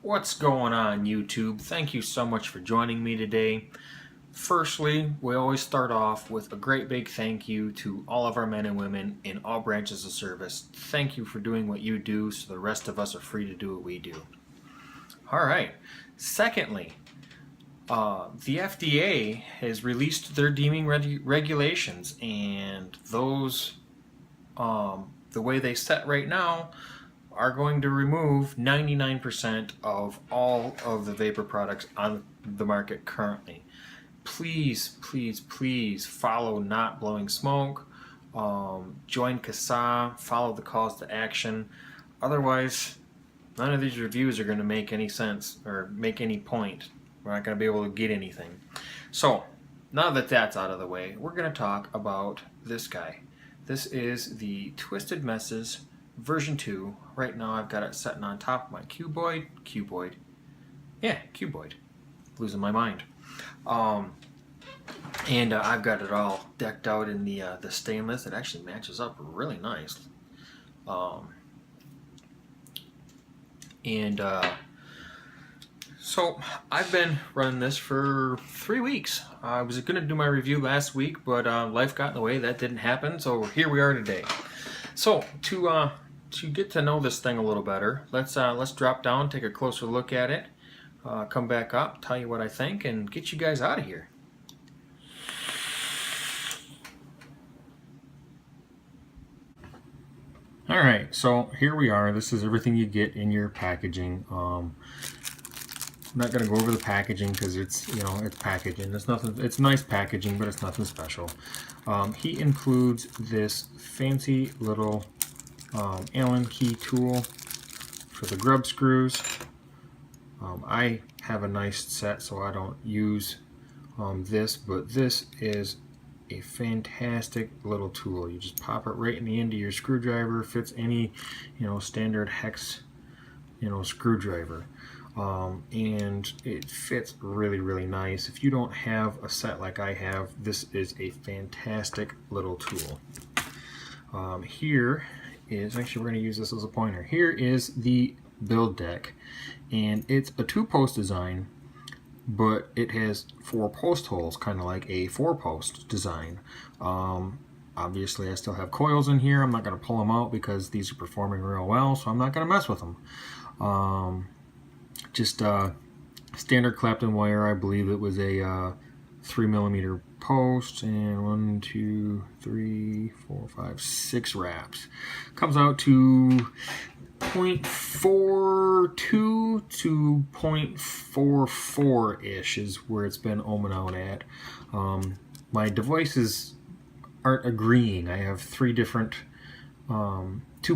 What's going on, YouTube? Thank you so much for joining me today. Firstly, we always start off with a great big thank you to all of our men and women in all branches of service. Thank you for doing what you do so the rest of us are free to do what we do. Alright, secondly, the FDA has released their deeming regulations, and those, the way they set right now, are going to remove 99% of all of the vapor products on the market currently. Please, please, please follow Not Blowing Smoke, join CASA, follow the calls to action. Otherwise, none of these reviews are going to make any sense or make any point. We're not going to be able to get anything. So, now that that's out of the way, we're going to talk about this guy. This is the Twisted Messes version 2. Right now I've got it sitting on top of my cuboid. Losing my mind. And I've got it all decked out in the stainless. It actually matches up really nice. So I've been running this for 3 weeks. I was going to do my review last week, but life got in the way. That didn't happen, so here we are today. So to get to know this thing a little better, let's drop down, take a closer look at it, come back up, tell you what I think, and get you guys out of here. Alright, so here we are. This is everything you get in your packaging. I'm not going to go over the packaging because it's, it's packaging. It's nothing. It's nice packaging, but it's nothing special. He includes this fancy little Allen key tool for the grub screws. I have a nice set, so I don't use this, but this is a fantastic little tool. You just pop it right in the end of your screwdriver. Fits any, standard hex, screwdriver. And it fits really, really nice. If you don't have a set like I have, this is a fantastic little tool. Here is, actually we're going to use this as a pointer. Here is the build deck, and it's a 2-post design, but it has 4 post holes, kind of like a 4-post design. Obviously I still have coils in here. I'm not going to pull them out because these are performing real well, so I'm not going to mess with them. Just standard Clapton wire. I believe it was a 3mm post, and 1, 2, 3, 4, 5, 6 wraps. Comes out to 0.42 to 0.44 ish is where it's been ohming out at. My devices aren't agreeing. I have 3 different two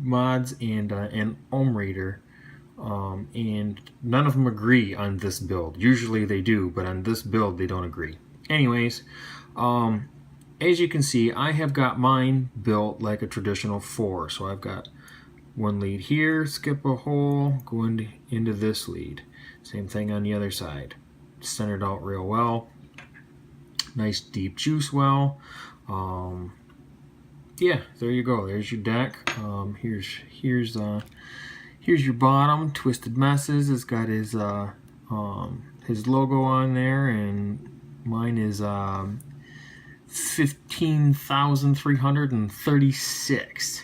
mods and an ohm reader. And none of them agree on this build. Usually they do, but on this build they don't agree. Anyways, as you can see, I have got mine built like a traditional 4. So I've got 1 lead here, skip a hole, go into this lead. Same thing on the other side. Centered out real well. Nice deep juice well. Yeah, there you go. There's your deck. Here's your bottom, Twisted Messes. It's got his logo on there, and mine is 15,336.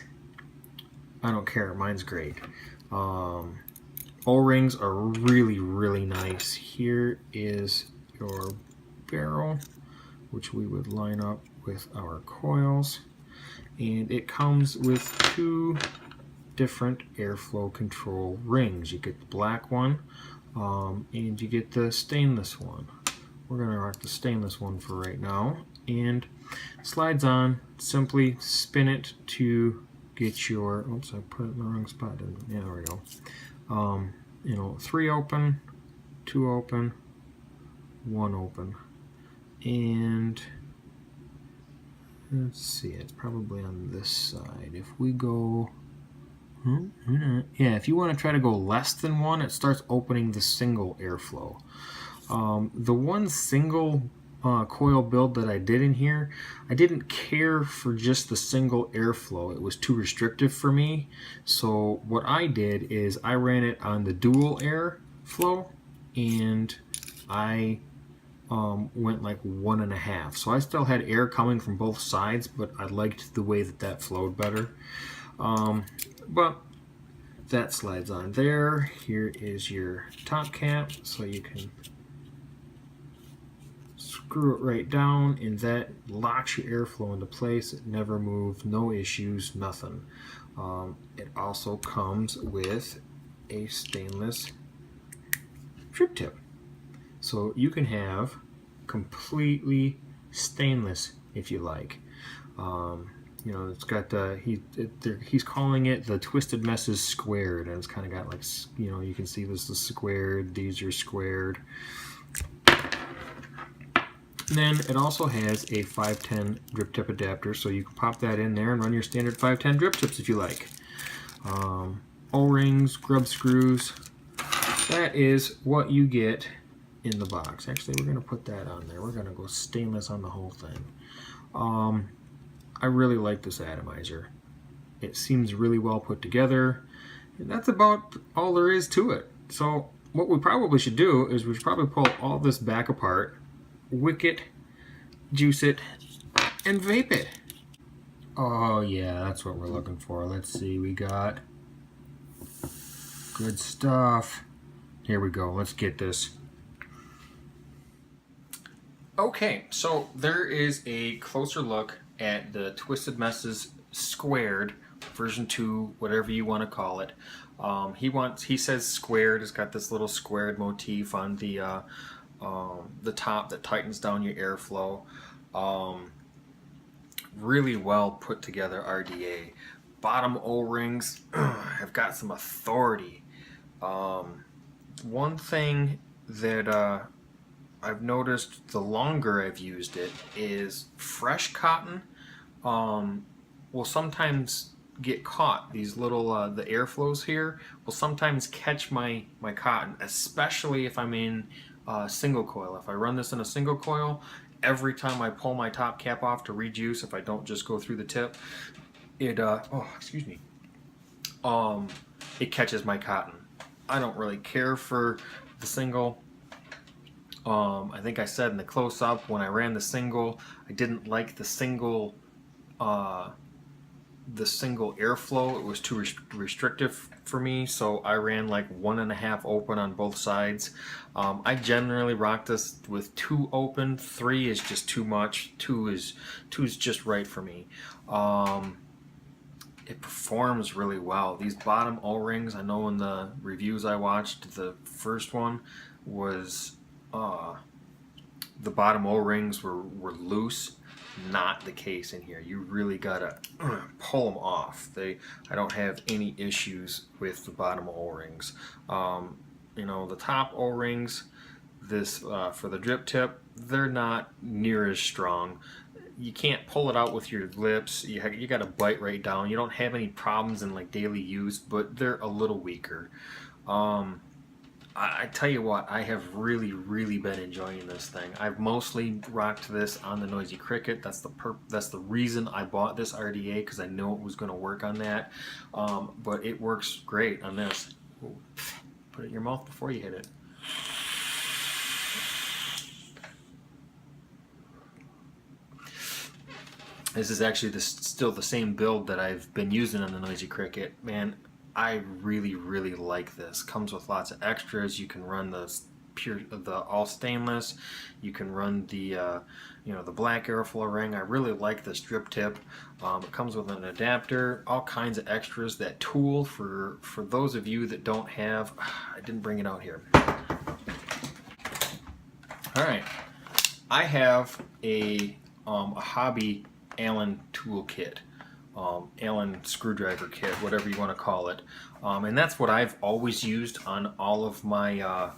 I don't care. Mine's great. O-rings are really, really nice. Here is your barrel, which we would line up with our coils, and it comes with 2 different airflow control rings. You get the black one, and you get the stainless one. We're going to rock the stainless one for right now, and slides on. Simply spin it to get your, oops, I put it in the wrong spot. Yeah, there we go. 3 open, 2 open, 1 open, and let's see, it's probably on this side. If we go, yeah, if you want to try to go less than 1, it starts opening the single airflow. The one single coil build that I did in here, I didn't care for just the single airflow. It was too restrictive for me. So what I did is I ran it on the dual airflow, and I went like 1.5. So I still had air coming from both sides, but I liked the way that that flowed better. But that slides on there. Here is your top cap, so you can screw it right down, and that locks your airflow into place. It never moved, no issues, nothing. It also comes with a stainless drip tip, so you can have completely stainless if you like. You know, it's got the he's calling it the Twisted Messes squared, and it's kind of got like, you know, you can see this is squared, these are squared. And then it also has a 510 drip tip adapter, so you can pop that in there and run your standard 510 drip tips if you like. O-rings, grub screws. That is what you get in the box. Actually, we're going to put that on there. We're going to go stainless on the whole thing. I really like this atomizer. It seems really well put together, and that's about all there is to it. So what we probably should do is we should probably pull all this back apart, wick it, juice it, and vape it. Oh yeah, that's what we're looking for. Let's see, we got good stuff. Here we go, let's get this. Okay, so there is a closer look at the Twisted Messes squared version 2, whatever you want to call it. He says squared. It's got this little squared motif on the top that tightens down your airflow. Really well put together RDA. Bottom O-rings have got some authority. One thing that I've noticed the longer I've used it is fresh cotton will sometimes get caught. These little the airflows here will sometimes catch my cotton, especially if I'm in single coil. If I run this in a single coil, every time I pull my top cap off to rejuice, if I don't just go through the tip, it it catches my cotton. I don't really care for the single. I think I said in the close-up when I ran the single, I didn't like the single airflow. It was too restrictive for me, so I ran like 1.5 open on both sides. I generally rock this with 2 open. 3 is just too much. 2 is just right for me. It performs really well. These bottom O-rings, I know in the reviews I watched, the first one was the bottom O-rings were loose. Not the case in here. You really gotta pull them off. I don't have any issues with the bottom O-rings. You know, the top O-rings, this for the drip tip, they're not near as strong. You can't pull it out with your lips. You got to bite right down. You don't have any problems in like daily use, but they're a little weaker. I tell you what, I have really been enjoying this thing. I've mostly rocked this on the Noisy Cricket. That's the reason I bought this RDA, because I know it was going to work on that. But it works great on this. Ooh, put it in your mouth before you hit it. This is actually still the same build that I've been using on the Noisy Cricket. Man, I really like this. Comes with lots of extras. You can run the all stainless. You can run the the black airflow ring. I really like this drip tip. It comes with an adapter, all kinds of extras. That tool for those of you that don't have, I didn't bring it out here. All right, I have a hobby Allen tool kit, Allen screwdriver kit, whatever you want to call it, and that's what I've always used on all of my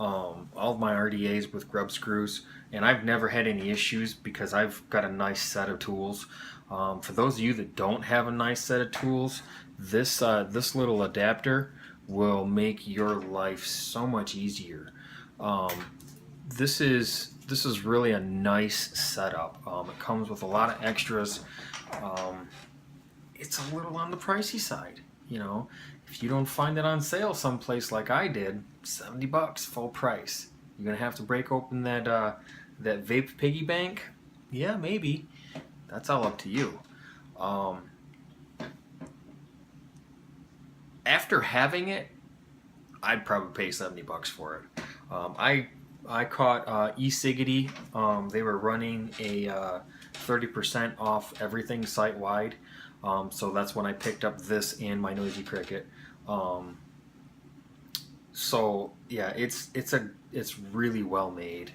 RDAs with grub screws, and I've never had any issues because I've got a nice set of tools. For those of you that don't have a nice set of tools, this little adapter will make your life so much easier. This is this is really a nice setup. It comes with a lot of extras. It's a little on the pricey side, you know. If you don't find it on sale someplace like I did, $70 full price. You're gonna have to break open that that vape piggy bank. Yeah, maybe. That's all up to you. After having it, I'd probably pay $70 for it. I caught eCiggity. They were running a 30% off everything site wide. So that's when I picked up this and my Noisy Cricket. So yeah, it's really well made.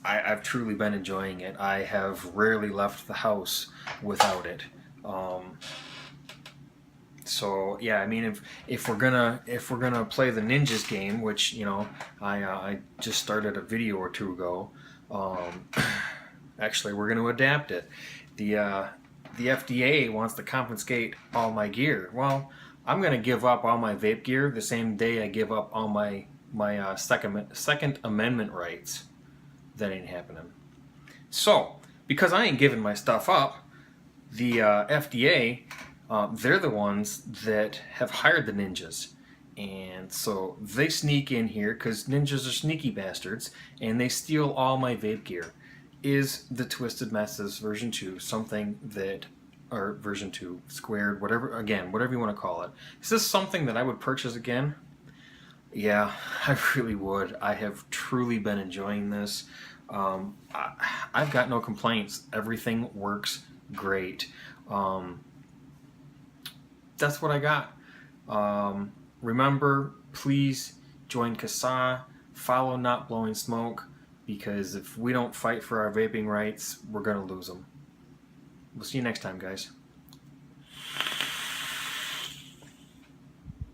I've truly been enjoying it. I have rarely left the house without it. So yeah, I mean, if we're gonna play the Ninjas game, which, you know, I just started a video or two ago. Actually, we're gonna adapt it. The FDA wants to confiscate all my gear. Well, I'm gonna give up all my vape gear the same day I give up all my Second Amendment rights. That ain't happening. So, because I ain't giving my stuff up, the FDA, they're the ones that have hired the ninjas. And so they sneak in here because ninjas are sneaky bastards, and they steal all my vape gear. Is the Twisted Messes version 2 something that, or version 2 squared, whatever, again, whatever you want to call it, is this something that I would purchase again? Yeah, I really would. I have truly been enjoying this. I've got no complaints. Everything works great. That's what I got. Remember, please join CASA, follow Not Blowing Smoke, because if we don't fight for our vaping rights, we're going to lose them. We'll see you next time, guys.